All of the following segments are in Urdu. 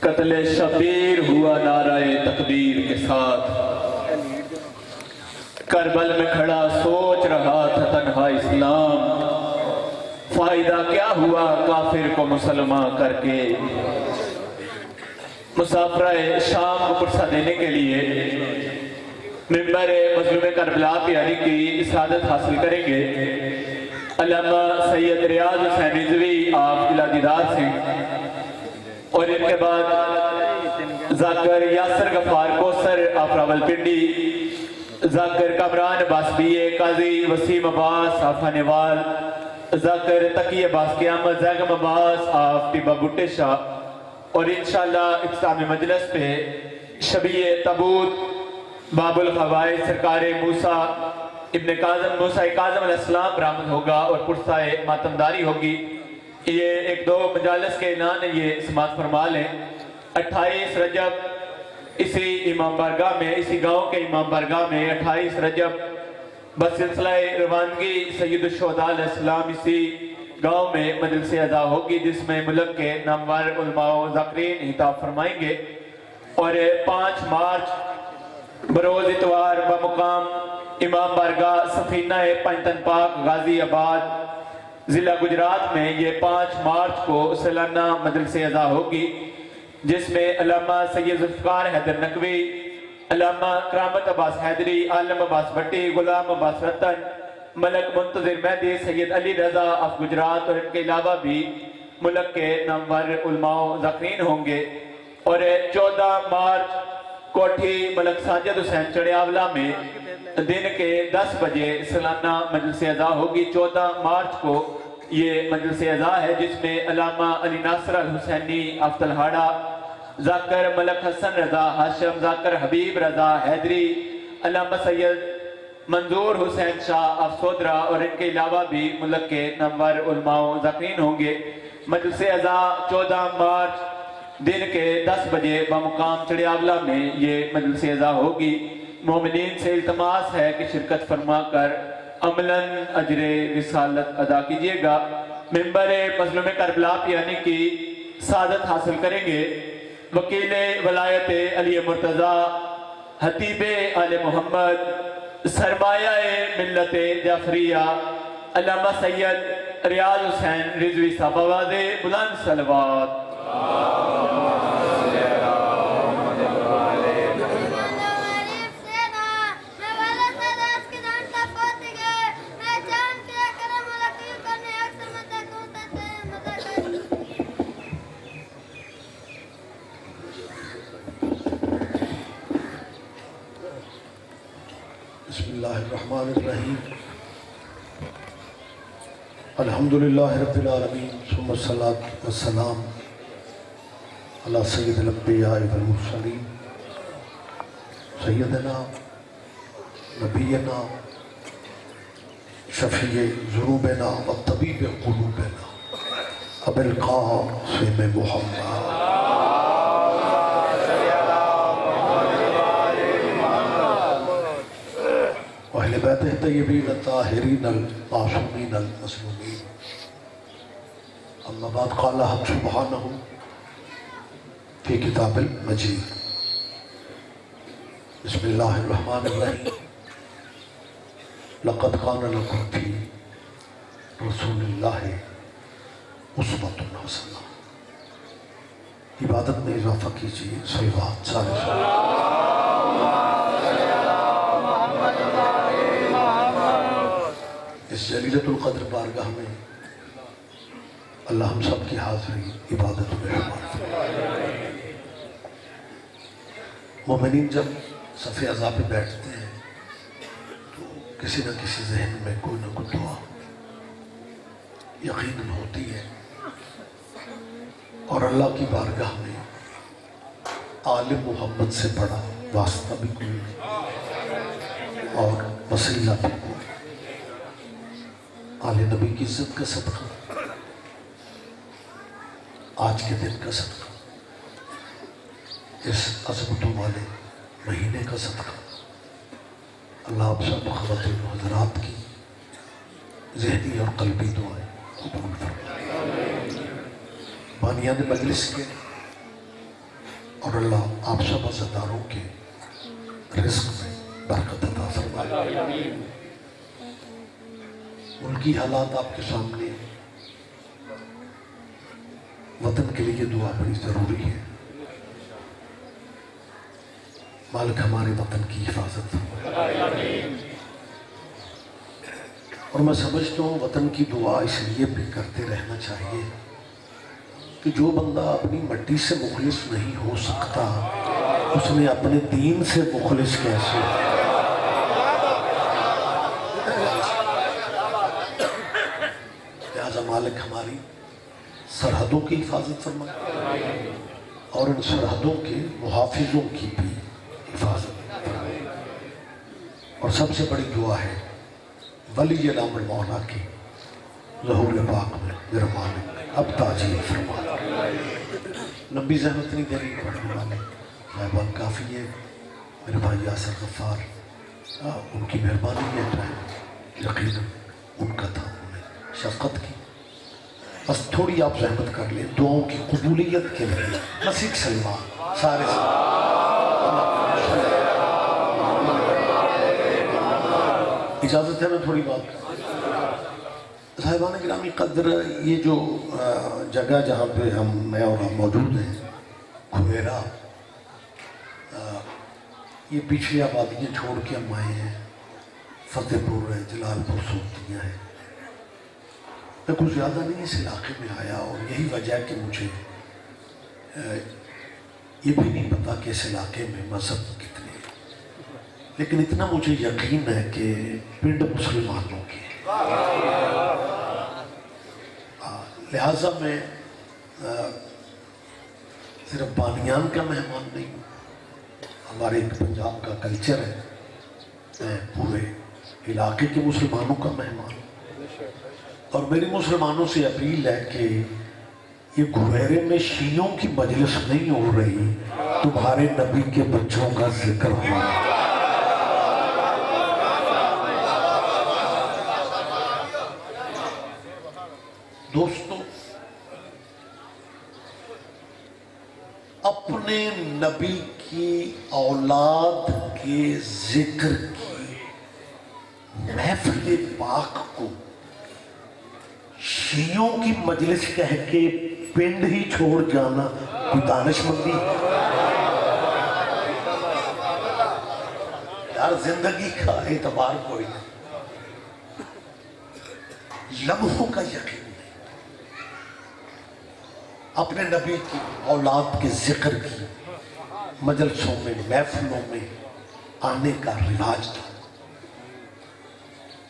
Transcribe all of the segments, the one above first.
قتل شبیر ہوا نعرہ تکبیر کے ساتھ، کربل میں کھڑا سوچ رہا تھا تنہا اسلام، فائدہ کیا ہوا کافر کو مسلمان کر کے۔ مسافرہ شام کو پرسہ دینے کے لیے ممبر مظلوم کربلا پہ علی کی سعادت حاصل کریں گے علامہ سید ریاض حسین رضوی آپ قلعہ دیدار سے، اور ان کے بعد ذاکر یاسر غفار کوثر آپ راول پنڈی، ذاکر کامران عباس بیے، قاضی وسیم عباس آپ خانیوال، ذاکر تقی عباس قیامت، زیغم عباس آپ ٹیبہ بھٹے شاہ، اور انشاءاللہ اختتامی مجلس پہ شبیہ تابوت باب الخوائد سرکار موسیٰ ابن کاظم موسیٰ کاظم علیہ السلام برآمد ہوگا اور پرسہ ماتمداری ہوگی۔ یہ ایک دو مجالس کے اعلان ہے، یہ سماعت فرما لیں۔ 28 رجب اسی امام بارگاہ میں، اسی گاؤں کے امام بارگاہ میں 28 رجب بسلسلہ روانگی سید الشہداء علیہ السلام اسی گاؤں میں مجلس ادا ہوگی، جس میں ملک کے نامور علماء و ذاکرین خطاب فرمائیں گے، اور 5 مارچ بروز اتوار بمقام امام بارگاہ سفینہ پنجتن پاک غازی آباد ضلع گجرات میں یہ 5 مارچ کو سالانہ مجلس ادا ہوگی، جس میں علامہ سید ذوالفقار حیدر نقوی، علامہ کرامت عباس حیدری، عالم عباس بھٹی، غلام عباس رتن، ملک منتظر مہدی، سید علی رضا آف گجرات، اور ان کے علاوہ بھی ملک کے نامور علماء و ذاکرین ہوں گے۔ اور 14 مارچ کوٹھی ملک ساجد حسین چڑیاولا میں دن کے 10 بجے سالانہ مجلس ادا ہوگی۔ 14 مارچ کو یہ مجلس ادا ہے، جس میں علامہ علی ناصر Alhusaini of تلہاڑا، Zakir Malik Hasan Raza Hashim, Zakir Habib Raza Haidari, Allama Syed Manzoor Hussain Shah of سودرا، اور ان کے علاوہ بھی ملک کے نامور علماء و ذاکرین ہوں گے۔ مجلس ادا 14 مارچ دن کے 10 بجے بمقام چڑیاولا میں یہ مجلس ادا ہوگی۔ مومنین سے التماس ہے کہ شرکت فرما کر عملاً اجر رسالت ادا کیجئے گا۔ ممبر مظلوم کربلا یعنی کی سعادت حاصل کریں گے وکیل ولایت علی مرتضیٰ، حتیب آل محمد، سرمایہ ملت جعفریہ، علامہ سید ریاض حسین رضوی صاحب، آواز بلند صلوات۔ بسم اللہ الرحمن الرحیم، الحمدللہ رب العالمین، ثم الصلاة والسلام علی سید الانبیاء والمرسلین، سیدنا نبینا شفیع ذنوبنا وطبیب قلوبنا ابی القاسم محمد اہل بیت طیبین الطاہرین المعصومین المظلومین، اما بعد، قال حق سبحانہ فی کتاب المجید۔ بسم اللہ الرحمن الرحیم، لقد کان لکم فی رسول اللہ اسوۃ حسنہ۔ عبادت میں اضافہ کیجئے، صلوات سارے اس جلیلۃ القدر بارگاہ میں اللہ ہم سب کی حاضری عبادت میں شمار فرمائے۔ مومنین جب صف اعضاء پہ بیٹھتے ہیں تو کسی نہ کسی ذہن میں کوئی نہ کوئی دعا یقیناً ہوتی ہے، اور اللہ کی بارگاہ میں آل محمد سے بڑا واسطہ بھی کوئی نہیں اور وسیلہ بھی کوئی۔ آل نبی کی عزت کا صدقہ، آج کے دن کا صدقہ، اس عظمتوں والے مہینے کا صدقہ، اللہ آپ سب خواتین و حضرات کی ذہنی اور قلبی دعائیں قبول فرمائے۔ بانیان مجلس کے اور اللہ آپ سب عزاداروں کے رزق میں برکت عطا فرمائے. ملکی حالات آپ کے سامنے، وطن کے لیے دعا بڑی ضروری ہے. مالک ہمارے وطن کی حفاظت فرمائے. اور میں سمجھتا ہوں وطن کی دعا اس لیے بھی کرتے رہنا چاہیے کہ جو بندہ اپنی مٹی سے مخلص نہیں ہو سکتا اس نے اپنے دین سے مخلص کیسے؟ لہذا مالک ہماری سرحدوں کی حفاظت فرمائے اور ان سرحدوں کے محافظوں کی بھی حفاظت فرمائے. اور سب سے بڑی دعا ہے ولی الامر مولا کی ظہور پاک میں میرا مالک اب تاجیل فرما. لمبی زحمت نہیں دینی پڑھنے والے مہربان کافی ہے. میرے بھائی یاسر غفار ان کی مہربانی ہے ٹائم یقیناً ان کا تھا، انہوں نے شفقت کی. بس تھوڑی آپ زحمت کر لیں دعاؤں کی قبولیت کے لیے. بس ایک سلمان سارے اجازت ہے میں تھوڑی بات. صاحبان گرامی قدر، یہ جو جگہ جہاں پہ میں اور آپ موجود ہیں کھویرا، یہ پیچھے آبادیاں چھوڑ کے ہم آئے ہیں. فتح پور ہے، جلال پور سوتیاں ہیں. میں کچھ زیادہ نہیں اس علاقے میں آیا اور یہی وجہ ہے کہ مجھے یہ بھی نہیں پتا کہ اس علاقے میں مذہب کتنے، لیکن اتنا مجھے یقین ہے کہ پنڈ مسلمانوں کے. لہٰذا میں صرف بانیان کا مہمان نہیں ہوں. ہمارے پنجاب کا کلچر ہے، میں پورے علاقے کے مسلمانوں کا مہمان ہوں. اور میری مسلمانوں سے اپیل ہے کہ یہ گھویرے میں شیعوں کی مجلس نہیں ہو رہی، تمہارے نبی کے بچوں کا ذکر ہو رہا ہے. دوستو، اپنے نبی کی اولاد کے ذکر کی محفل پاک کو شیعوں کی مجلس کہہ کے پنڈ ہی چھوڑ جانا کوئی دانش مندی؟ یار زندگی کا اعتبار کوئی نہیں، لمحوں کا یقین نہیں. اپنے نبی کی اولاد کے ذکر کی مجلسوں میں محفلوں میں آنے کا رواج تھا.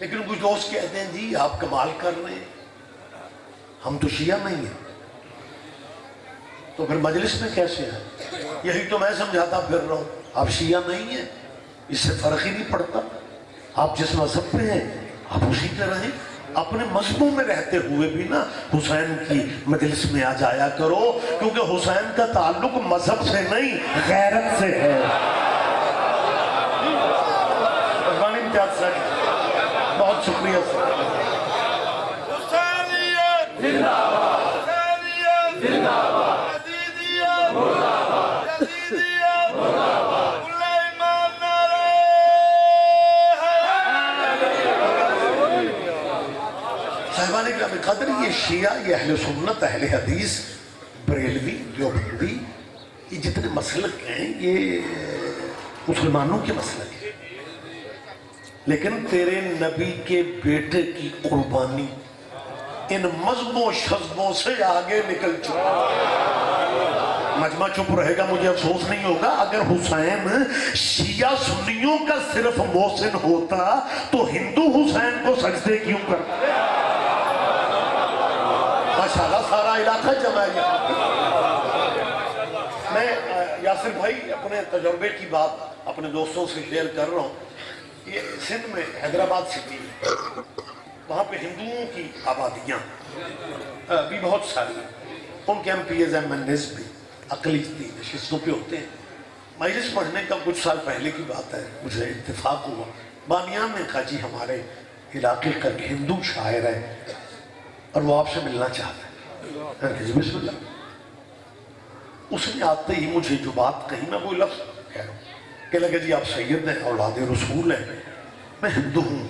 لیکن کچھ دوست کہتے ہیں جی آپ کمال کر رہے ہیں، ہم تو شیعہ نہیں ہیں، تو پھر مجلس میں کیسے ہیں؟ یہی تو میں سمجھاتا پھر رہا ہوں. آپ شیعہ نہیں ہیں، اس سے فرق ہی نہیں پڑتا. آپ جس مذہب پہ ہیں آپ اسی پہ رہیں. اپنے مذہبوں میں رہتے ہوئے بھی نا حسین کی مجلس میں آ جایا کرو، کیونکہ حسین کا تعلق مذہب سے نہیں غیرت سے ہے. بہت شکریہ سر. صاحبان اکرام قدر، یہ شیعہ، یہ اہل سنت، اہل حدیث، بریلوی، دیوبندی، یہ جتنے مسلک ہیں یہ مسلمانوں کے مسلک ہیں. لیکن تیرے نبی کے بیٹے کی قربانی ان مذہبوں شذبوں سے آگے نکل چکا. مجمع چپ رہے گا، مجھے افسوس نہیں ہوگا. اگر حسین شیعہ سنیوں کا صرف محسن ہوتا تو ہندو حسین کو سجدے کیوں کرتا؟ ماشاءاللہ سارا علاقہ جمع ہے. میں یاسر بھائی اپنے تجربے کی بات اپنے دوستوں سے شیئر کر رہا ہوں. یہ سندھ میں حیدرآباد سٹی ہے، وہاں پہ ہندوؤں کی آبادیاں بھی بہت ساری ہیں. ان کے MPs MNs بھی اقلیتی نشستوں پہ ہوتے ہیں. مجلس پڑھنے کا کچھ سال پہلے کی بات ہے، مجھے اتفاق ہوا بانیان نے کہا جی ہمارے علاقے کا ہندو شاعر ہے اور وہ آپ سے ملنا چاہتا ہے. بسم اللہ. اس نے آتے ہی مجھے جو بات کہی میں وہ لفظ کہہ رہا ہوں کہ لگے جی آپ سید ہیں اولاد رسول ہیں میں ہندو ہوں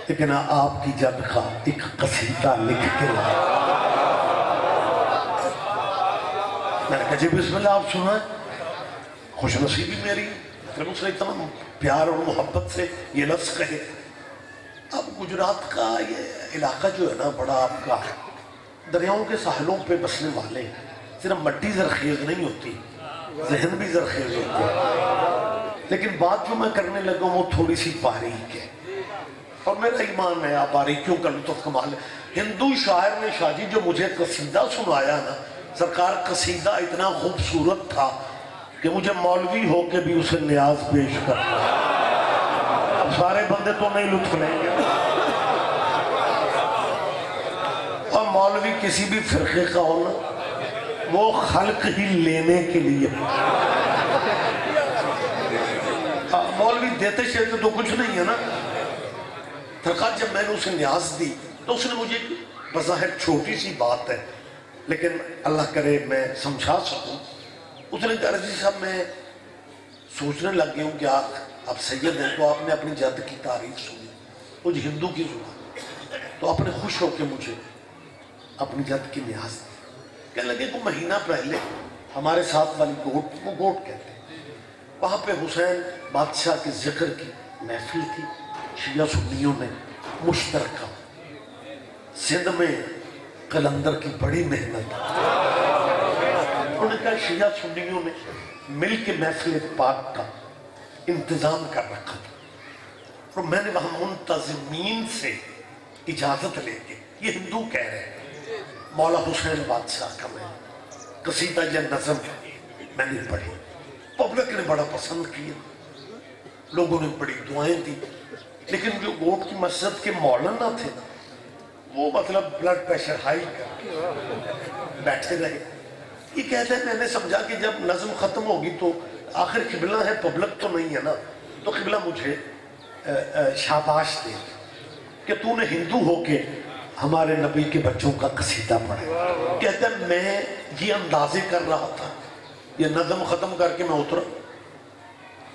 لیکن آپ کی جد کا ایک قصیدہ لکھ کے لایا میں نے کہا جی بسم اللہ آپ سنائیں خوش نصیبی میری پھر اس نے اتنا پیار اور محبت سے یہ لفظ کہے اب گجرات کا یہ علاقہ جو ہے نا بڑا آپ کا دریاؤں کے ساحلوں پہ بسنے والے صرف مٹی زرخیز نہیں ہوتی ذہن بھی زرخیز ہوتا ہے لیکن بات جو میں کرنے لگا وہ تھوڑی سی باریک ہے اور میرا ایمان ہے آپ باریکیوں کا لطف کمال ہے ہندو شاعر نے شاہ جی جو مجھے قصیدہ سنایا نا سرکار قصیدہ اتنا خوبصورت تھا کہ مجھے مولوی ہو کے بھی اسے نیاز پیش کرتا اب سارے بندے تو نہیں لطف لیں گے اور مولوی کسی بھی فرقے کا ہونا وہ خلق ہی لینے کے لیے مولوی دیتے شیطے تو کچھ نہیں ہے نا فرقات جب میں نے اسے نیاز دی تو اس نے مجھے بظاہر چھوٹی سی بات ہے لیکن اللہ کرے میں سمجھا سکوں اس نے کہا رضی صاحب میں سوچنے لگ گیا ہوں کہ آپ سید ہیں تو آپ نے اپنی جد کی تعریف سنی مجھے ہندو کی زبان تو آپ نے خوش ہو کے مجھے اپنی جد کی نیاز دی کہنے لگے کہ مہینہ پہلے ہمارے ساتھ والی گوٹ وہ گوٹ کہتے ہیں وہاں پہ حسین بادشاہ کے ذکر کی محفل تھی شیعہ سنیوں نے مشترکہ سندھ میں قلندر کی بڑی محنت انہوں نے کہا شیعہ سنیوں نے مل کے محفل پاک کا انتظام کر رکھا تھا اور میں نے وہاں منتظمین سے اجازت لے کے یہ ہندو کہہ رہے ہیں مولا حسین بادشاہ کا میں قصیدہ یا نظم میں نے پڑھی پبلک نے بڑا پسند کیا لوگوں نے بڑی دعائیں دی لیکن جو گوٹ کی مسجد کے مولانا تھے نا وہ مطلب بلڈ پریشر ہائی کر بیٹھے رہے یہ کہتے ہیں میں نے سمجھا کہ جب نظم ختم ہوگی تو آخر قبلہ ہے پبلک تو نہیں ہے نا تو قبلہ مجھے شاباش دے کہ تو نے ہندو ہو کے ہمارے نبی کے بچوں کا قصیدہ پڑھا کہتے ہیں میں یہ اندازے کر رہا تھا یہ نظم ختم کر کے میں اترا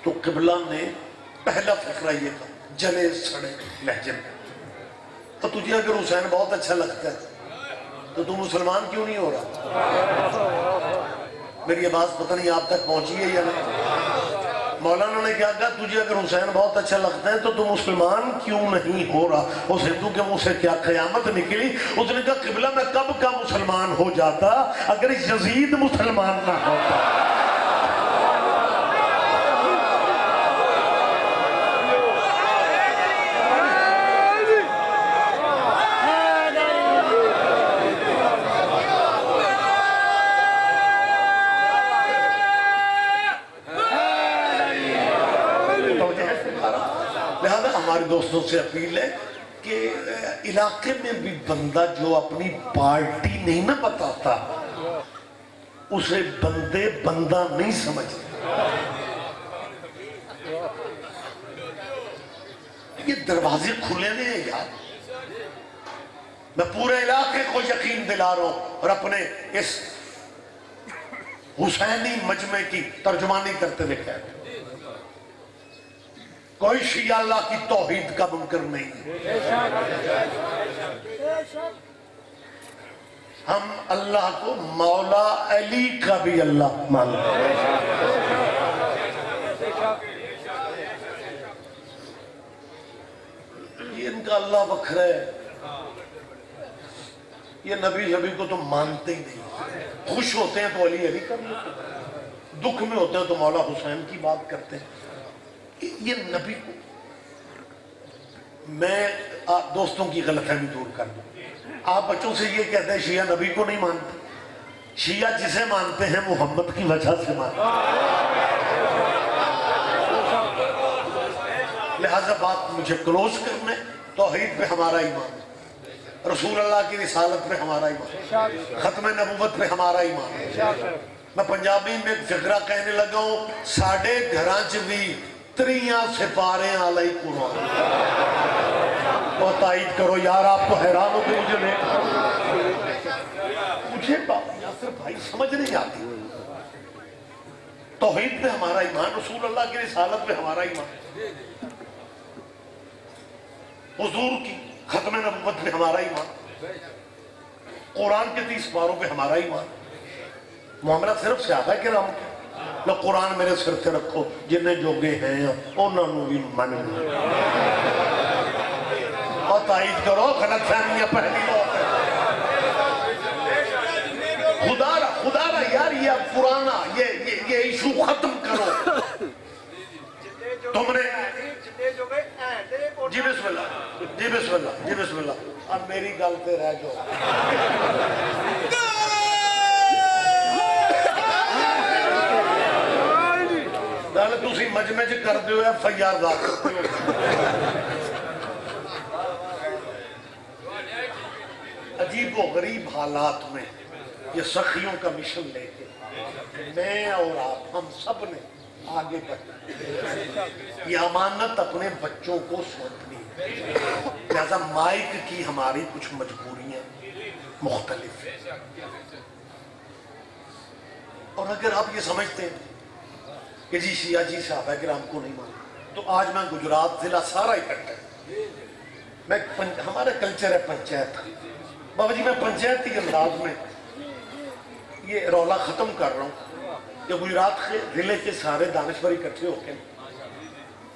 تو قبلہ نے پہلا فقرہ یہ تھا جلے سڑے لہجے میں تو تجھے اگر حسین بہت اچھا لگتا ہے تو تم مسلمان کیوں نہیں ہو رہا میری یہ بات پتہ نہیں آپ تک پہنچی ہے یا نہیں مولانا نے کیا کہا تجھے اگر حسین بہت اچھا لگتا ہے تو تم مسلمان کیوں نہیں ہو رہا اس ہندو کے منہ سے کیا قیامت نکلی اس نے کہا قبلہ میں کب کا مسلمان ہو جاتا اگر یزید مسلمان نہ ہوتا ہمارے دوستوں سے اپیل ہے کہ علاقے میں بھی بندہ جو اپنی پارٹی نہیں نہ بتاتا اسے بندے بندہ نہیں سمجھتے یہ دروازے کھلے ہیں یار میں پورے علاقے کو یقین دلا رہا ہوں اور اپنے اس حسینی مجمع کی ترجمانی کرتے ہوئے کہتے ہیں کوئی شیعہ اللہ کی توحید کا منکر نہیں ہم اللہ کو مولا علی کا بھی اللہ مانتے ہیں یہ ان کا اللہ وکھرا ہے یہ نبی شبی کو تو مانتے ہی نہیں خوش ہوتے ہیں تو علی کر لیتے ہیں دکھ میں ہوتے ہیں تو مولا حسین کی بات کرتے ہیں یہ نبی کو میں آپ دوستوں کی غلط فہمی دور کر دوں آپ بچوں سے یہ کہتے ہیں شیعہ نبی کو نہیں مانتے شیعہ جسے مانتے ہیں محمد کی وجہ سے مانتے لہذا بات مجھے کلوز کرنے توحید پہ ہمارا ایمان رسول اللہ کی رسالت پہ ہمارا ایمان ختم نبوت پہ ہمارا ایمان میں پنجابی میں ایک فقرہ کہنے لگا ہوں ساڑھے گھراں چ بھی تریاں سپارے علی قرآن بہت تائید کرو یار آپ تو حیران ہو کہ مجھے لے مجھے یاسر بھائی سمجھ نہیں آتی توحید پہ ہمارا ایمان، رسول اللہ کی رسالت پہ ہمارا ایمان، حضور کی ختم نبوت پہ ہمارا ایمان، قرآن کے 30 پاروں پہ ہمارا ایمان۔ معاملہ صرف صحابہ کرام کے نہ قرآن میرے سر سے رکھو جنہیں جوگے ہیں انہوں نے بھی من اور تائید کرو غلط فہمیاں پہلی ہو خدا را یار یہ پرانا یہ ایشو ختم کرو تم نے جی بسم اللہ جی بسم اللہ جی بسم اللہ اب میری گل پہ رہ جاؤ گل تسی مجمع چ کر دیو ایف آئی آر داخل عجیب و غریب حالات میں یہ سخیوں کا مشن لے کے میں اور آپ ہم سب نے آگے بڑھنا، یہ امانت اپنے بچوں کو سونپنی ہے، لہذا مائک کی ہماری کچھ مجبوریاں مختلف ہیں، اور اگر آپ یہ سمجھتے ہیں کہ جی شیعہ جی صحابہ کرام کو نہیں مانا تو آج میں گجرات ضلع سارا اکٹھا میں ہمارا کلچر ہے پنچایت، بابا جی میں پنچایتی انداز میں یہ رولا ختم کر رہا ہوں کہ گجرات کے ضلع کے سارے دانشور اکٹھے ہو کے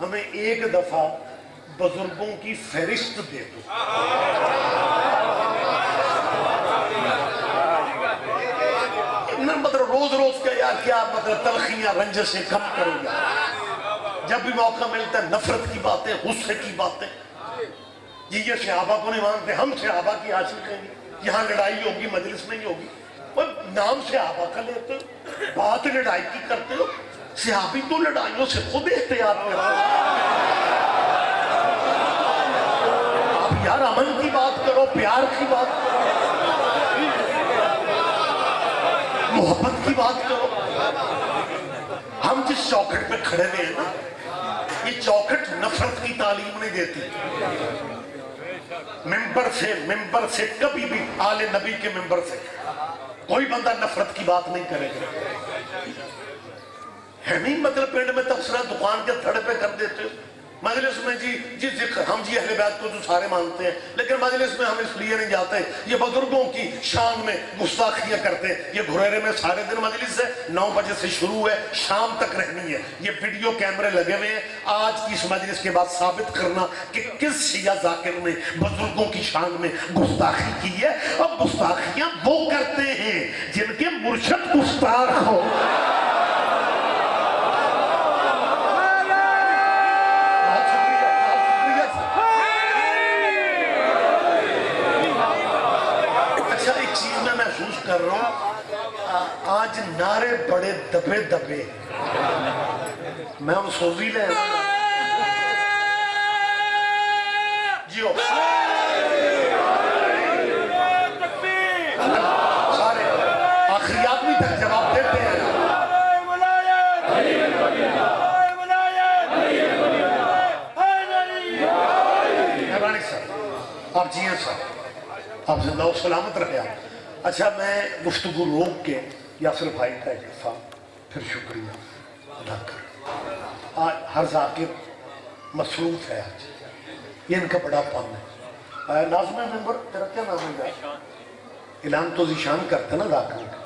ہمیں ایک دفعہ بزرگوں کی فہرست دے دو، مطلب روز روز کا یار کیا مطلب تلخیاں رنجش سے کم کرو گا، جب بھی موقع ملتا ہے نفرت کی باتیں غصے کی باتیں، جی یہ صحابہ کو نہیں مانتے ہم صحابہ کی عاشق ہیں، یہاں لڑائی ہوگی مجلس میں ہی ہوگی، نام صحابہ کا لیتے ہو بات لڑائی کی کرتے ہو، صحابی تو لڑائیوں سے خود احتیاط کرتے ہو، اب یار امن کی بات کرو، پیار کی بات کرو، محبت کی بات کرو۔ ہم جس چوکھٹ پہ کھڑے ہوئے ہیں نا یہ چوکھٹ نفرت کی تعلیم نہیں دیتی، ممبر سے کبھی بھی آل نبی کے ممبر سے کوئی بندہ نفرت کی بات نہیں کرے گا، ہے نہیں مطلب پنڈ میں تبصرہ دکان کے تھڑے پہ کر دیتے ہو، مجلس میں جی ذکر ہم جی اہل بیت کو تو سارے مانتے ہیں لیکن مجلس میں ہم اس لیے نہیں جاتے، یہ بزرگوں کی شان میں گستاخیاں کرتے ہیں، یہ گھریرے میں سارے دن مجلس ہے 9 بجے سے شروع ہے شام تک رہنی ہے، یہ ویڈیو کیمرے لگے ہوئے ہیں، آج کی اس مجلس کے بعد ثابت کرنا کہ کس شیعہ ذاکر نے بزرگوں کی شان میں گستاخی کی ہے، اور گستاخیاں وہ کرتے ہیں جن کے مرشد گستاخ ہو۔ کر رہا ہوں آج نعرے بڑے دبے دبے میں ان سوزی لے جیو سارے آخریات بھی تک جواب دیتے ہیں مہربانی سر آپ جی ہیں سر آپ زندہ و سلامت رہے آپ۔ اچھا میں گفتگو روک کے یاسر بھائی کا ایک دفعہ پھر شکریہ ادا کر، آج ہر ذاکر مصروف ہے، آج یہ ان کا بڑا پن ہے۔ ناظم ممبر تیرا کیا نام ہے؟ اعلان تو ذیشان کرتے نا ذاکر کا،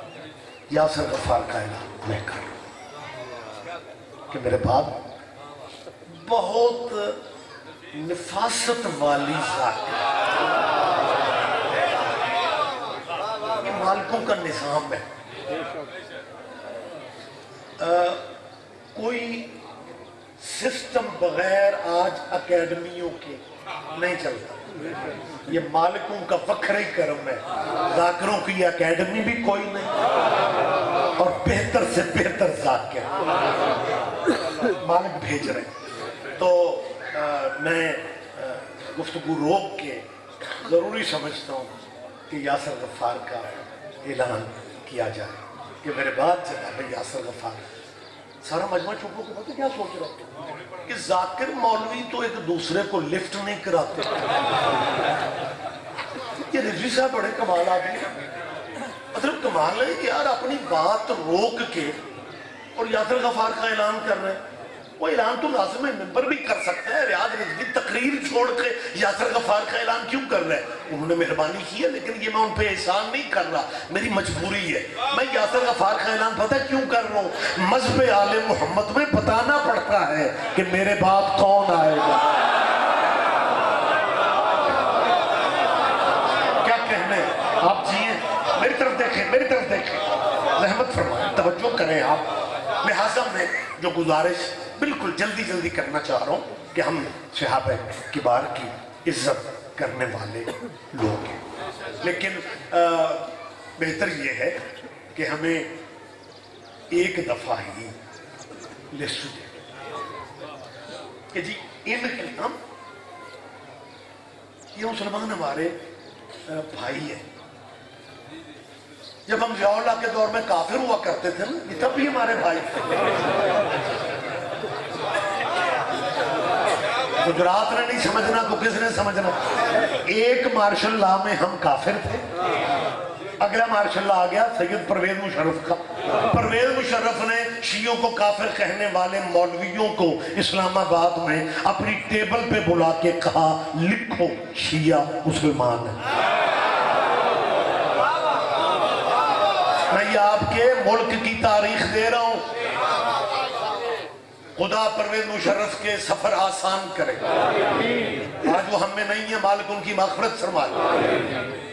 یاسر غفار کا اعلان میں کر رہا ہوں کہ میرے بعد بہت نفاست والی ذاکر، مالکوں کا نظام ہے، کوئی سسٹم بغیر آج اکیڈمیوں کے نہیں چلتا، یہ مالکوں کا فخر ہی کرم ہے، ذاکروں کی اکیڈمی بھی کوئی نہیں اور بہتر سے بہتر ذاکر مالک بھیج رہے ہیں، تو میں گفتگو روک کے ضروری سمجھتا ہوں کہ یاسر غفار کا اعلان کیا جائے کہ میرے بعد جناب یاسر غفار۔ سارا مجمع چپ ہو کے پتہ کیا سوچ رہا ہوں کہ ذاکر مولوی تو ایک دوسرے کو لفٹ نہیں کراتے، یہ رضوی صاحب بڑے کمال آدمی، مطلب کمال ہے کہ یار اپنی بات روک کے اور یاسر غفار کا اعلان کر رہے ہیں. وہ اعلان تو لازم ہے, ممبر بھی کر سکتا ہے. ریاض رضوی تقریر چھوڑ کے یاسر غفار کا اعلان کیوں کر رہے ہیں؟ انہوں نے مہربانی کی ہے, لیکن یہ میں ان پہ احسان نہیں کر رہا, میری مجبوری ہے. میں یاسر غفار کا اعلان پتہ کیوں کر رہا ہوں؟ مذہب آل محمد میں بتانا پڑتا ہے کہ میرے بعد کون آئے گا. کیا کہنے آپ جیئے, میری طرف دیکھیں, میری طرف دیکھیں, رحمت فرمائیں, توجہ کریں آپ. لہٰذا میں جو گزارش بالکل جلدی جلدی کرنا چاہ رہا ہوں کہ ہم صحابہ کبار کی عزت کرنے والے لوگ ہیں, لیکن بہتر یہ ہے کہ ہمیں ایک دفعہ ہی لسٹ دے کہ جی ان کے ہم یہ مسلمان ہمارے بھائی ہیں. جب ہم ضیاء اللہ کے دور میں کافر ہوا کرتے تھے نا, یہ تب بھی ہمارے بھائی تھے. گجرات نے نہیں سمجھنا تو کس نے سمجھنا؟ ایک مارشل لا میں ہم کافر تھے, اگلا مارشل لا آ گیا سید پرویز مشرف کا. پرویز مشرف نے شیعوں کو کافر کہنے والے مولویوں کو اسلام آباد میں اپنی ٹیبل پہ بلا کے کہا لکھو شیعہ مسلمان ہے. میں یہ آپ کے ملک کی تاریخ دے رہا ہوں. خدا پرویز مشرف کے سفر آسان کرے. آج وہ ہم میں نہیں ہے, مالک ان کی مغفرت فرمائے.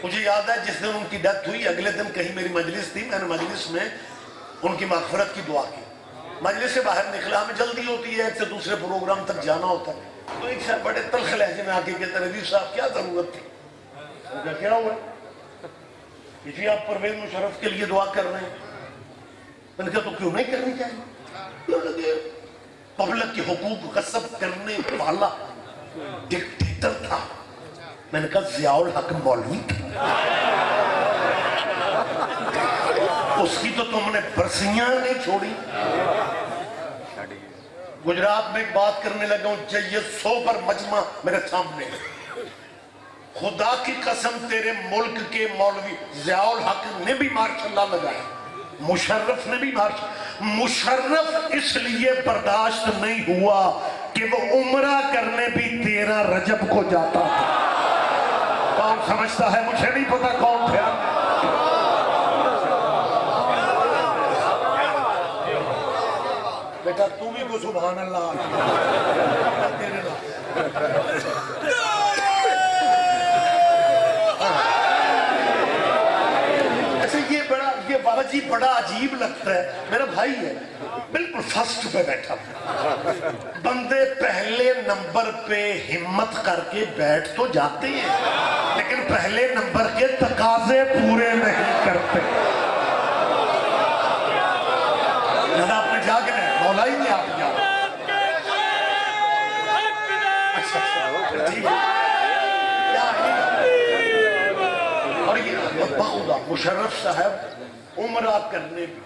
مجھے یاد ہے جس دن ان کی ڈیتھ ہوئی, اگلے دن کہیں میری مجلس تھی, میں نے مجلس میں ان کی مغفرت کی دعا کی. مجلس سے باہر نکلا, ہمیں جلدی ہوتی ہے, ایک سے دوسرے پروگرام تک جانا ہوتا ہے, تو ایک صاحب بڑے تلخ لہجے میں آ کے کہتے ہیں رضی صاحب کیا ضرورت تھی؟ کیا ہوا جی آپ پرویز مشرف کے لیے دعا کر رہے ہیں؟ میں نے کہا تو کیوں نہیں کرنی چاہیے؟ پبلک کے حقوق غصب کرنے والا ڈکٹیٹر تھا. میں نے کہا ضیاء الحق مولوی تھا, اس کی تو تم نے برسیاں نہیں چھوڑی. گجرات میں ایک بات کرنے لگا ہوں, جیت 100 پر مجمع میرے سامنے. خدا کی قسم تیرے ملک کے مولوی ضیاء الحق نے بھی ماشاء اللہ لگایا, مشرف نے بھی مشرف اس لیے برداشت نہیں ہوا کہ وہ عمرہ کرنے بھی 13 رجب کو جاتا تھا. کون سمجھتا ہے؟ مجھے نہیں پتا کون تھا. بیٹا تم ہی کو سبحان اللہ تیرے نام. بابا جی بڑا عجیب لگتا ہے, میرا بھائی ہے, بالکل فرسٹ پہ بیٹھا, بندے پہلے نمبر پہ ہمت کر کے بیٹھ تو جاتے ہیں لیکن پہلے نمبر کے تقاضے پورے نہیں کرتے. آپ نے جاگنا ہے, مولا ہی نہیں آپ جاگ. اور یہ بخدا مشرف صاحب عمرہ کرنے بھی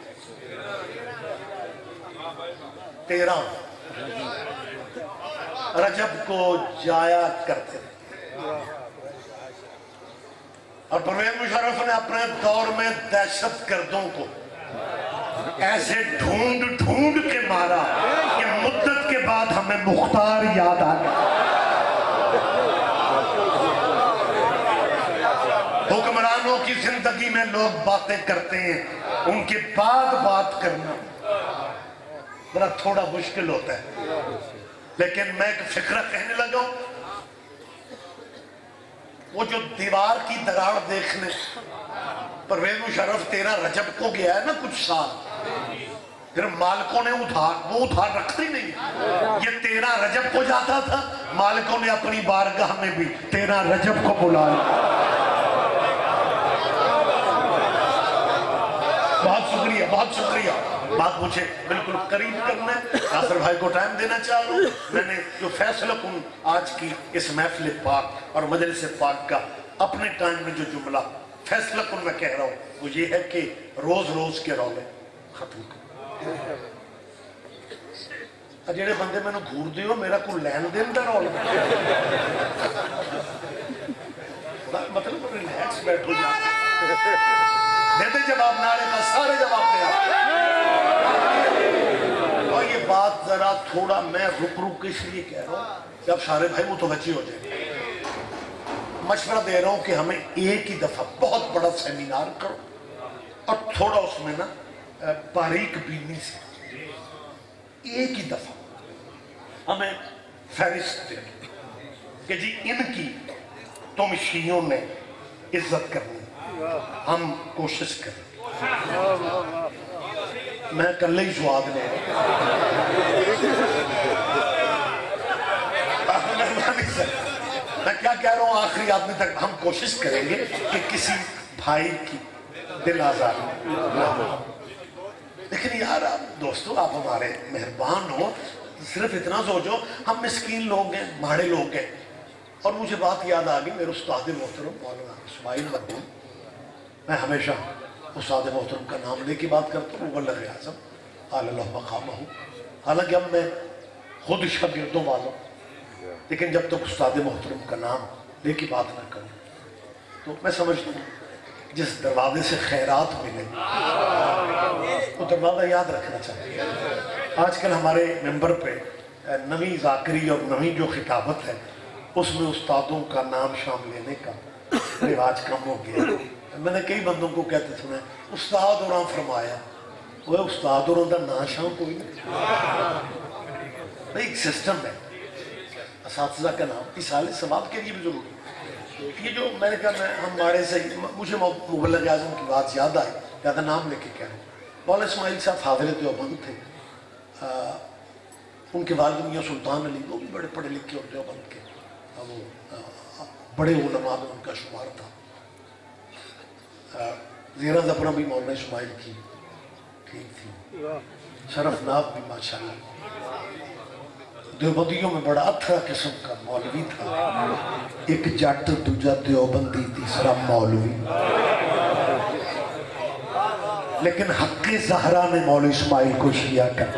13 رجب کو جایا کرتے تھے. اور پرویز مشرف نے اپنے دور میں دہشت گردوں کو ایسے ڈھونڈ ڈھونڈ کے مارا کہ مدت کے بعد ہمیں مختار یاد آ گیا. حکمرانوں کی زندگی میں لوگ باتیں کرتے ہیں, ان کے بعد بات کرنا بڑا تھوڑا مشکل ہوتا ہے. لیکن میں ایک فکرہ کہنے لگا ہوں, وہ جو دیوار کی دراڑ دیکھنے پرویز مشرف 13 رجب کو گیا ہے نا کچھ سال, پھر مالکوں نے وہ ادھار رکھتے نہیں. یہ 13 رجب کو جاتا تھا, مالکوں نے اپنی بارگاہ میں بھی 13 رجب کو بلایا. بہت شکریہ, بہت شکریہ. بات مجھے بالکل قریب کرنا ہے, ناصر بھائی کو ٹائم دینا چاہ رہا ہوں. میں نے جو فیصلہ کن آج کی اس محفل پاک اور مجلس پاک کا اپنے ٹائم میں جو جملہ فیصلہ کن میں کہہ رہا ہوں وہ یہ ہے کہ روز روز کے رولے ختم کرو. جڑے بندے میں نے گھور دیو میرا کوئی لین دین دا رول مطلب ریلیکس بیٹھو جا دے جواب نعرے کا سارے جواب دے. ذرا تھوڑا میں رک کے اس لیے کہہ رہا ہوں کہ اب سارے بھائی متوجہ ہو جائیں. مشورہ دے رہا ہوں کہ ہمیں ایک ہی دفعہ بہت بڑا سیمینار کرو اور تھوڑا اس میں نا باریک بینی سے ایک ہی دفعہ ہمیں فہرست دے کہ جی ان کی تم شیعوں نے عزت کرنی, ہم کوشش کریں. میں کل ہی سواد لے میں کیا کہہ رہا ہوں آخری آدمی تک ہم کوشش کریں گے کہ کسی بھائی کی دل آزاری نہ ہو. لیکن یار آپ دوستو آپ ہمارے مہربان ہو, صرف اتنا سوچو ہم مسکین لوگ ہیں, ماڑے لوگ ہیں. اور مجھے بات یاد آ گئی, میرے استاد محترم مولانا اسماعیل مرحوم, میں ہمیشہ استاد محترم کا نام لے کے بات کرتا ہوں, مبلغ اعظم اعلی اللہ مقامہ ہوں. حالانکہ اب میں خود شاگردوں والا ہوں, لیکن جب تک استاد محترم کا نام لے کے بات نہ کروں تو میں سمجھتا ہوں جس دروازے سے خیرات ملے وہ دروازہ یاد رکھنا چاہیے. آج کل ہمارے ممبر پہ نویں ذاکری اور نویں جو خطابت ہے اس میں استادوں کا نام شام لینے کا رواج کم ہو گیا. میں نے کئی بندوں کو کہتے سنا استاد اور فرمایا, وہ استاد اور نام شام کوئی نہیں. ایک سسٹم ہے, اساتذہ کا نام اصال ثواب کے لیے بھی ضروری. یہ جو میں نے کہا ہم ماڑے سے مجھے مبلغ اعظم کی بات یاد آئی, زیادہ نام لے کے کہہ رہا ہوں. مولانا اسماعیل صاحب حاضر دیوبند تھے, ان کے والد میاں سلطان علی وہ بھی بڑے پڑھے لکھے اور دیوبند کے وہ بڑے علماء میں ان کا شمار تھا. زیرہ زبرہ بھی مولانا اسماعیل کی ٹھیک تھی, شرف ناب بھی ماشاءاللہ. دیوبندیوں میں بڑا اتھرا قسم کا مولوی تھا, ایک جٹ دوجا دیوبندی تیسرا مولوی. لیکن حق زہرا نے مولوی اسماعیل کو شیعہ کر,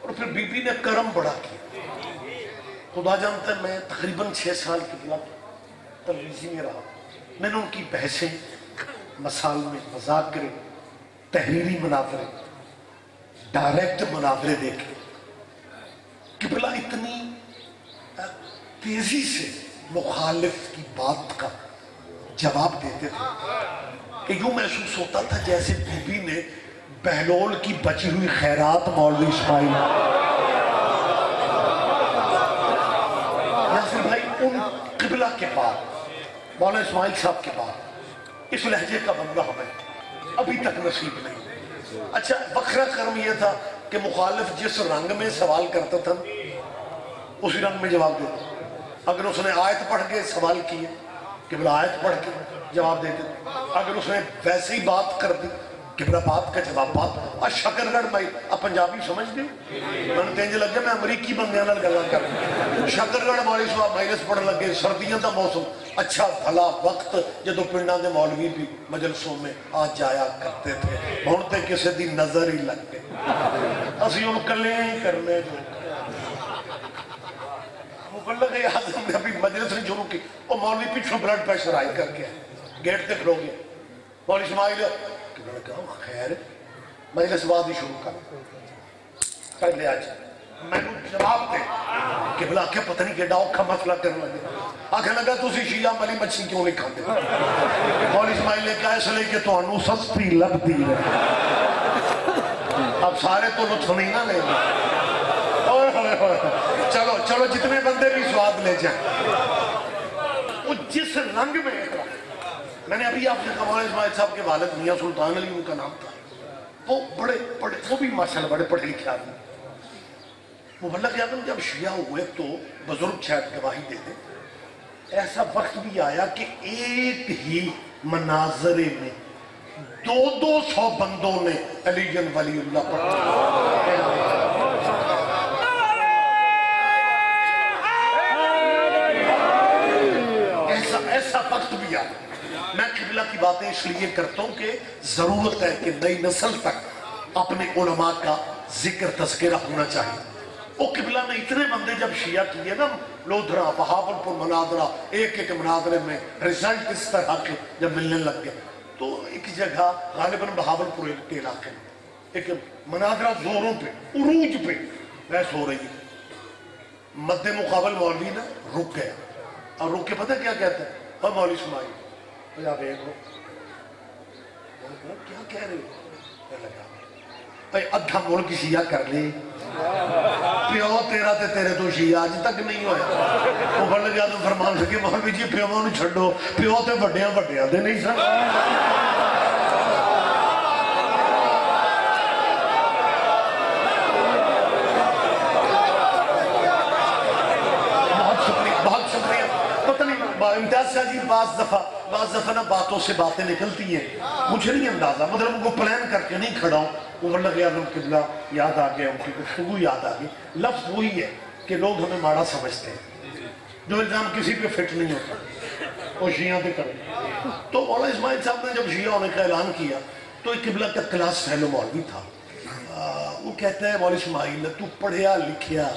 اور پھر بی بی نے کرم بڑا کیا. خدا جانتا ہے میں تقریباً 6 سال کے بعد تلویزی میں رہا, میں نے ان کی بحثیں, مسالمے, مذاکرے, تحریری مناظرے, ڈائریکٹ مناظرے دیکھے کہ بلا اتنی تیزی سے مخالف کی بات کا جواب دیتے تھے کہ یوں محسوس ہوتا تھا جیسے بی بی نے بہلول کی بچی ہوئی خیرات مولوی اسماعیل یا پھر بھائی ان قبلہ کے بعد مولانا اسماعیل صاحب کے بعد اس لہجے کا بندہ ہمیں ابھی تک نصیب نہیں. اچھا بکھرا کرم یہ تھا کہ مخالف جس رنگ میں سوال کرتا تھا اسی رنگ میں جواب دیتا. اگر اس نے آیت پڑھ کے سوال کیے کہ بلا آیت پڑھ کے جواب دیتے, اگر اس نے ویسے ہی بات کر دی کہ بلا بات کا جواب بات. اور شکر گڑھ میں اب پنجابی سمجھ گئے, میں نے تینجے لگ گیا میں امریکی بندیاں نال گلاں کر شکر گڑھ مولوی صاحب مجلس پڑھن لگے, سردیاں دا موسم, اچھا بھلا وقت جدو پنڈاں دے مولوی بھی مجلسوں میں آ جایا کرتے تھے. ہن تے کسے دی نظر ہی لگ گئی, اسی ان کلے ہی کرنے جو مبلغ اعظم نے ابھی مجلس نہیں شروع کی, وہ مولوی پیچھوں بلڈ پریشر ہائی کر کے گیٹ تے کھلو گیا. مولوی اسماعیل کہ میں نے کہا خیر مجلس بعد ہی شروع کر پہلے آج میں نے جواب دے کہ بلا کے پتہ نہیں کیڑا اوکھا مسئلہ کرنے لگے. آخر لگا تسی شیعہ ملی مچھی کیوں نہیں کھاندے؟ مولوی اسماعیل نے کہا اس لیے کہ تانوں سستی لگدی ہے. اب سارے تو لطف نہیں نہ لیں گے. چلو چلو جتنے بندے بھی سواد لے جائیں. وہ جس رنگ میں نے ابھی آپ نے کہا مولانا اسماعیل صاحب کے والد میاں سلطان علی ان کا نام تھا, وہ بڑے وہ بھی ماشاءاللہ بڑے پڑھے لکھے آدمی. مبلغ اعظم جب شیعہ ہوئے تو بزرگ شاید گواہی دیتے, ایسا وقت بھی آیا کہ ایک ہی مناظرے میں 200 بندوں نے علی ولی اللہ پڑھا. ایسا وقت بھی آیا. میں قبلہ کی باتیں اس لیے کرتا ہوں کہ ضرورت ہے کہ نئی نسل تک اپنے علماء کا ذکر تذکرہ ہونا چاہیے. وہ قبلہ نے اتنے بندے جب شیعہ کیے نا, لودھرا بہاولپور مناظرہ, ایک ایک مناظرے میں رزلٹ اس طرح کے جب ملنے لگ گئے تو تو ایک جگہ غالباً بہاولپور کے علاقے میں ایک مناظرہ زوروں پہ عروج پہ بحث ہو رہی ہے. مد مقابل مولوی نا رک گیا اور رک کے پتہ کیا کہتا ہے؟ اور مولوی اسماعیل آپ ایک ہو کیا کہہ رہے ہو؟ بھائی ادھا ملک شیعہ کر لے پیو تیرا تے تیرے تو شیعہ آج تک نہیں ہویا. وہ بڑھ لگا تو فرمان لگے مولوی جی پیو انہوں چھڑو پیو تے بڑیاں بڑیاں دے نہیں سن. بہت شکریہ. پتہ نہیں امتیاز شاہ جی بعض دفعہ نا باتوں سے باتیں نکلتی ہیں مجھے نہیں اندازہ مطلب وہ پلان کر کے نہیں کھڑا ہوں. عمر لگے اعظم قبلہ یاد آ گیا ان کی گفتگو یاد آ گئی. لفظ وہی ہے کہ لوگ ہمیں ماڑا سمجھتے ہیں جو الزام کسی پہ فٹ نہیں ہوتا وہ شیعہ پہ کریں. تو مولا اسماعیل صاحب نے جب شیعہ ہونے کا اعلان کیا تو ایک قبلہ کا کلاس فیلو مولوی تھا. وہ کہتا ہے مولا اسماعیل تو پڑھیا لکھیا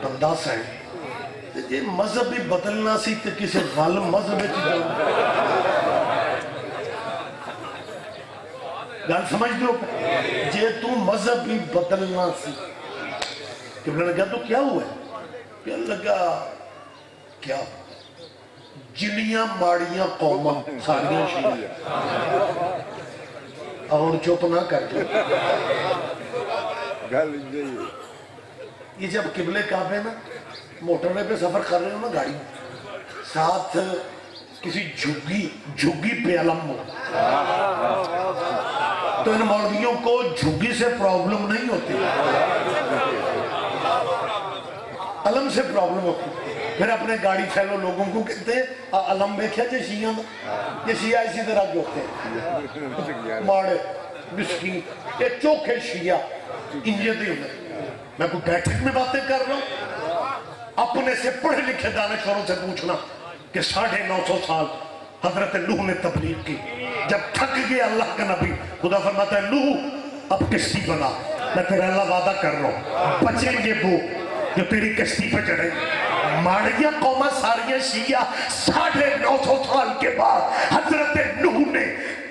بندہ سائیں یہ مذہب بھی بدلنا سی تے کسی غالب مذہب گل سمجھ دو جے تو مذہب بھی بدلنا سی. قبلہ نے کہا تو کیا ہوا ہے؟ کیا لگا کیا جنیاں ماڑیاں قوماں ساڑیاں شیعہ اور چپ نہ کر دو. یہ جب قبلے کعبے نا موٹر وے پہ سفر کر رہے ہو نا گاڑی ساتھ کسی جھگی پہ علم ہو تو ان مولویوں کو جھگی سے پرابلم نہیں ہوتی علم سے پرابلم ہوتی. پھر اپنے گاڑی پھیلو لوگوں کو کہتے ہیں علم دیکھا جی شیعہ میں یہ شیعہ اسی طرح کے ہوتے ہیں ماڑے مسکین یہ چوکھے شیعہ انجے دے ہوئے. میں کوئی بیٹھک میں باتیں کر رہا ہوں اپنے سے پڑھے لکھے دانشوروں سے پوچھنا کہ 950 سال حضرت نوح نے تبلیغ کی جب تھک گیا اللہ کا نبی خدا فرماتا ہے نوح اب کشتی بنا میں تیرا اللہ وعدہ کر رہا ہوں بچیں گے وہ جو تیری کشتی پہ چڑھیں. ماڑیاں قومہ ساریاں شیعہ 950 سال کے بعد حضرت نوح نے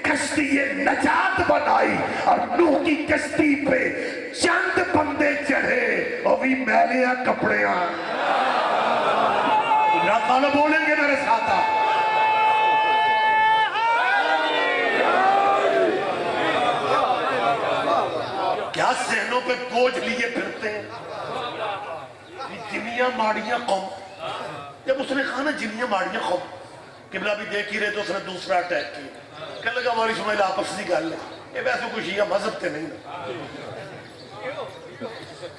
کشتی نجات بنائی اور نوح کی کشتی پہ چند بندے چڑھے اور بھی میلیاں کپڑیاں. گجرات والے بولیں گے میرے ساتھ آپ کیا ذہنوں پہ بوجھ لیے پھرتے ہیں. جنیاں ماڑیاں قوم جب اس نے کہا نا جنیاں ماڑیاں قوم قبلہ بھی دیکھ ہی رہے تو اس نے دوسرا اٹیک کیا. کہنے لگا ہماری اسماعیل آپس کی گل ہے یہ ویسے کوئی شیعہ مذہب تے نہیں.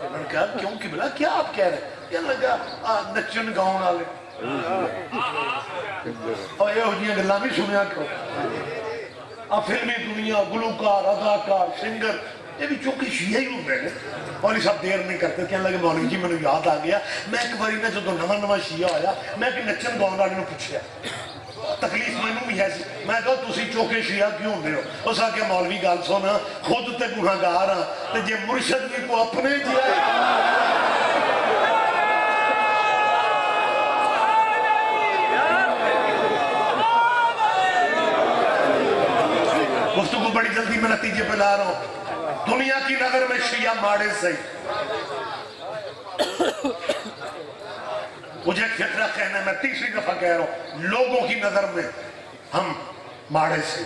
میں نے کہا کیوں قبلہ کیا آپ کہہ رہے ہیں؟ کہنے لگا نچن گاؤں والے اور یہ ہوجیاں گلاں بھی سنیا کرو فلمی دنیا گلوکار اداکار سنگر یہ بھی چونکہ شیعہ ہی ہوں گئے. مولوی صاحب دیر نہیں کرتے کہنے لگے مولوی جی میں یاد آ گیا میں ایک باری نا جدو نواں شیعہ ہویا میں ایک نچن گاؤں والے نے پوچھا تکلیف مینوں بھی ہے سی میں کہا تسی چوکے شیعہ کیوں ہوندے ہو؟ اس آکے مولوی گل سونا خود تے گناہگار ہاں تے جے مرشد بھی کو اپنے جی گفتگو بڑی جلدی میں نتیجے پہ لا رہا ہوں. دنیا کی نظر میں شیعہ ماڑے صحیح مجھے ایک فطرہ کہنا ہے میں تیسری دفعہ کہہ رہا ہوں لوگوں کی نظر میں ہم ماڑے سے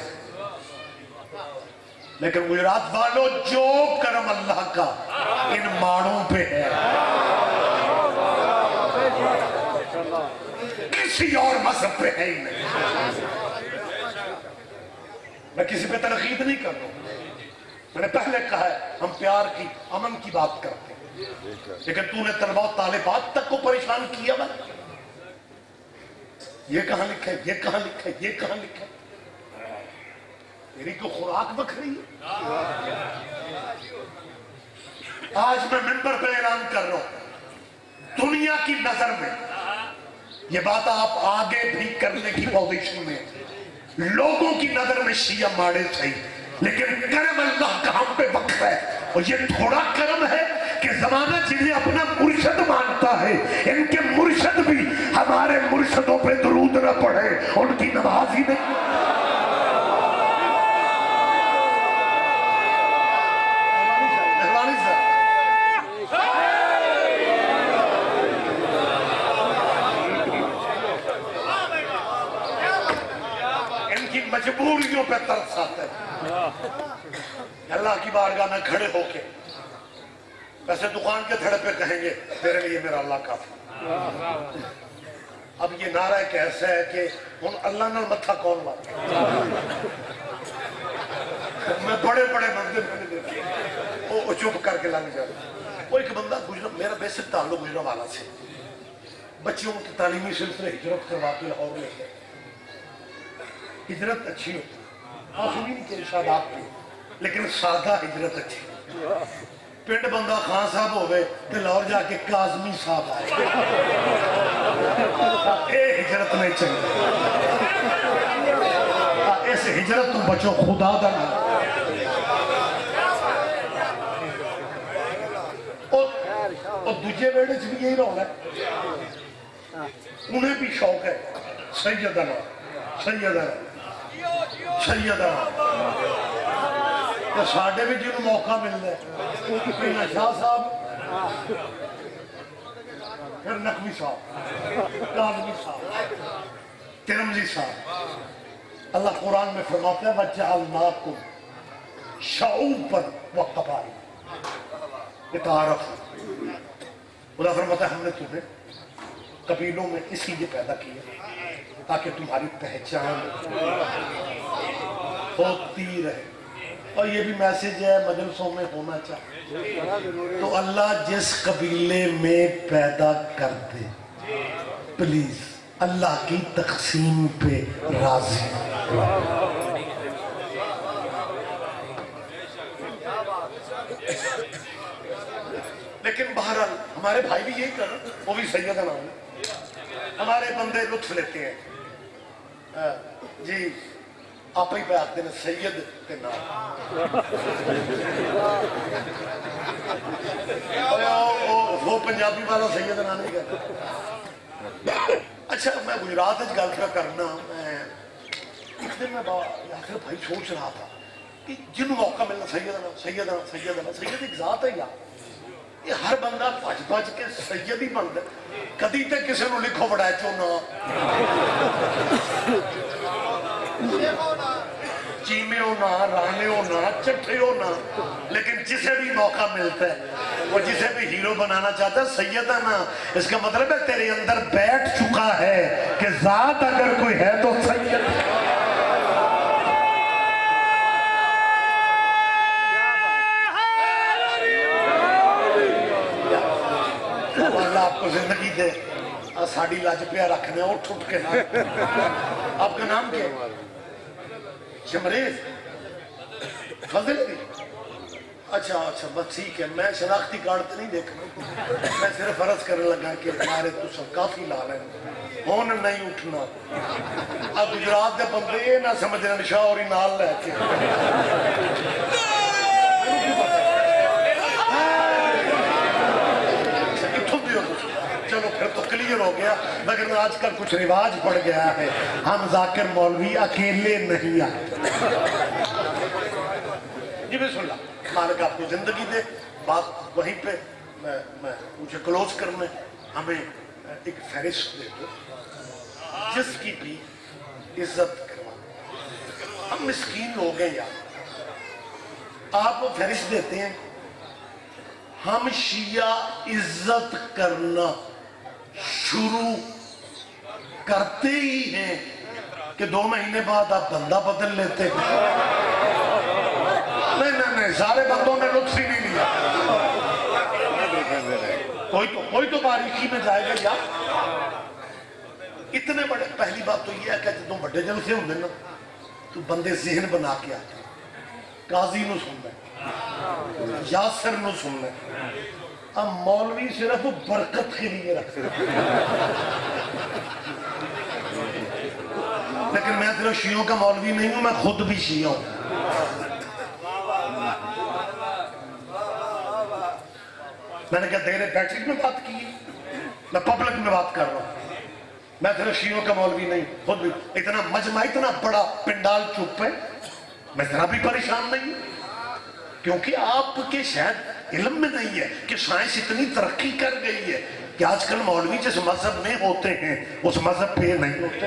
لیکن گجرات والوں جو کرم اللہ کا ان ماڑوں پہ ہے کسی اور مذہب پہ ہے ہی نہیں. میں کسی پہ تنقید نہیں کر رہا ہوں. میں نے پہلے کہا ہے ہم پیار کی امن کی بات کرتے ہیں لیکن تو نے طلباء و طالبات تک کو پریشان کیا ہے. یہ کہاں لکھا ہے یہ کہاں لکھا ہے یہ کہاں لکھا ہے میری کو خوراک بکھری ہے. آج میں منبر پہ اعلان کر رہا ہوں دنیا کی نظر میں یہ بات آپ آگے بھی کرنے کی پوزیشن میں لوگوں کی نظر میں شیعہ ماڑے صحیح لیکن کرم اللہ کا ہم پہ وقف ہے اور یہ تھوڑا کرم ہے کہ زمانہ جنہیں اپنا مرشد مانتا ہے ان کے مرشد بھی ہمارے مرشدوں پہ درود نہ پڑھے ان کی نماز ہی نہیں. ان کی مجبوریوں پہ ترس آتا ہے. اللہ کی بارگاہ میں کھڑے ہو کے ویسے دکان کے تھڑے پہ کہیں گے تیرے لیے میرا اللہ کافی. اب یہ نعرہ کیسا ہے کہ ہن اللہ نال متھا کون مارے. میں بڑے بڑے مندر میں نے دیکھے وہ چپ کر کے لنگ جاتا. وہ ایک بندہ گجرا، میرا بیسک تعلق گجرا والا سے، بچوں کی تعلیمی سلسلے ہجرت کروا کے لاہور لے گئے. ہجرت اچھی ہوتی ہے، آخرین کے ارشادات کی، لیکن سادہ ہجرت اچھی. پنڈ بندہ خان صاحب ہوئے تو لاہور جا کے کاظمی صاحب آئے. اے ہجرت نہیں چاہیے. اس ہجرت تو بچو خدا دا نام. اور دوجے بیڑے سے بھی یہی رولا ہے، انہیں بھی شوق ہے سیدنا سیدنا سیدنا. تو ساڑھے بھی جنہوں موقع ملتا ہے پہلا شاہ صاحب، پھر نقوی صاحب، کاظمی صاحب، ترمذی صاحب. اللہ قرآن میں فرماتا ہے وَجَعَلْنَاكُمْ شَعُوبًا وَقَبَائِلَ لِتَعَارَفُوا. خدا فرماتا ہے ہم نے تمہیں قبیلوں میں اس لیے پیدا کیا تاکہ تمہاری پہچان ہوتی رہے. اور یہ بھی میسج ہے مجلسوں میں ہونا چاہیے. تو اللہ جس قبیلے میں پیدا کر دے پلیز اللہ کی تقسیم پہ راضی. لیکن بہرحال ہمارے بھائی بھی یہی کر رہے، وہ بھی سیدنا نام ہے. ہمارے بندے لطف لیتے ہیں جی آپ ہی پہ آتے ہیں سید کے نام. وہ پنجابی والا سید نام نہیں کہتا. اچھا میں گجرات گل پہ کرنا، میں ایک دن میں یاسر بھائی سوچ رہا تھا کہ جن موقع ملنا سیدنا سیدنا سیدنا سید ایک ذات ہے یار. یہ ہر بندہ بج بج کے سید ہی بنتا. کدی تے کسی نو لکھو بڑا چونا چیمے ہونا رانے ہونا چٹھے ہونا، لیکن جسے بھی موقع ملتا ہے وہ جسے بھی ہیرو بنانا چاہتا ہے سیدنا. اس کا مطلب ہے تیرے اندر بیٹھ چکا ہے کہ ذات اگر کوئی ہے تو سید. اللہ آپ کو زندگی دے. ساڑی لاج پیا رکھنے اٹھ اٹھ کے. آپ کا نام کیا ہے؟ شمریز فضل بھی. اچھا اچھا بس ٹھیک ہے. میں شناختی کارڈ تو نہیں دیکھنا، میں صرف عرض کرنے لگا کہ ہمارے تو سب کافی لال ہیں ہون نہیں اٹھنا. اب گجرات دے بندے یہ نہ سمجھنا نشاہ اور ہی نال لے کے. چلو پھر تو کلیئر ہو گیا. مگر آج کل کچھ رواج پڑ گیا ہے، ہم ذاکر مولوی اکیلے نہیں آتے. جی بسم اللہ. مالک آپ کو زندگی دے. بات وہیں پہ مجھے کلوز کرنے. ہمیں ایک فہرست دے دو جس کی بھی عزت کروا. ہم مسکین لوگ ہیں یار. آپ وہ فہرست دیتے ہیں. ہم شیعہ عزت کرنا شروع کرتے ہی ہیں کہ 2 مہینے بعد آپ بندہ بدل لیتے ہیں. نہیں سارے بندوں نے لطف ہی نہیں لیا. کوئی تو باریکی میں جائے گا یار. اتنے بڑے. پہلی بات تو یہ ہے کہ جب بڑے جلسے ہوں نا تو بندے ذہن بنا کے آتے. قاضی نو سننا ہے، یاسر نو سننا ہے. اب مولوی صرف برکت کے لیے رکھتے ہیں. لیکن میں صرف شیعوں کا مولوی نہیں ہوں، میں خود بھی شیعہ ہوں. میں نے کہا تیرے بیٹھک میں بات کی، میں پبلک میں بات کر رہا ہوں. میں صرف شیعوں کا مولوی نہیں، خود بھی. اتنا مجمع اتنا بڑا پنڈال چپ ہے، میں ذرا بھی پریشان نہیں ہوں. کیونکہ آپ کے شاید علم میں نہیں ہے کہ سائنس اتنی ترقی کر گئی ہے کہ آج کل مولوی جس مذہب میں ہوتے ہیں اس مذہب پہ نہیں ہوتے.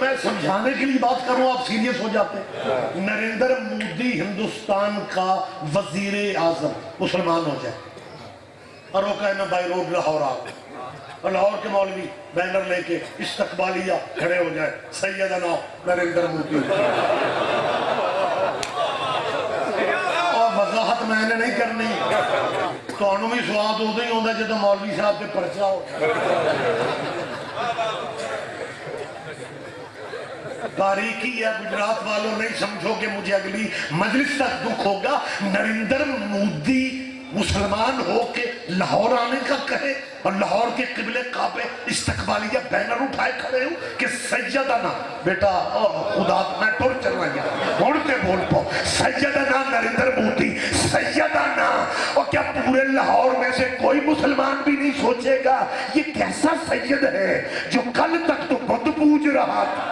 میں سمجھانے کے لیے بات کروں آپ سیریس ہو جاتے ہیں. نریندر مودی ہندوستان کا وزیر اعظم مسلمان ہو جائے اور وہ کہنا بائی روڈ لاہور آ اور لاہور کے مولوی بینر لے کے استقبالیہ کھڑے ہو جائے سیدنا نریندر مودی. اور وضاحت میں نے نہیں کرنی تو انہوں بھی سواد ادو ہی ہوتا جب مولوی صاحب کے پرچہ ہو. باریکی ہے گجرات والوں نہیں سمجھو کہ مجھے اگلی مجلس تک دکھ ہوگا. نریندر مودی مسلمان ہو کے لاہور آنے کا کہے اور لاہور کے قبلے کعبے استقبالیہ بینر اٹھائے کھڑے ہوں کہ سیدنا بیٹا خدا میں ٹور چل رہا ہے اڑتے بول پاؤ سیدنا نریندر مودی سیدنا. اور کیا پورے لاہور میں سے کوئی مسلمان بھی نہیں سوچے گا یہ کیسا سید ہے جو کل تک تو بت پوج رہا تھا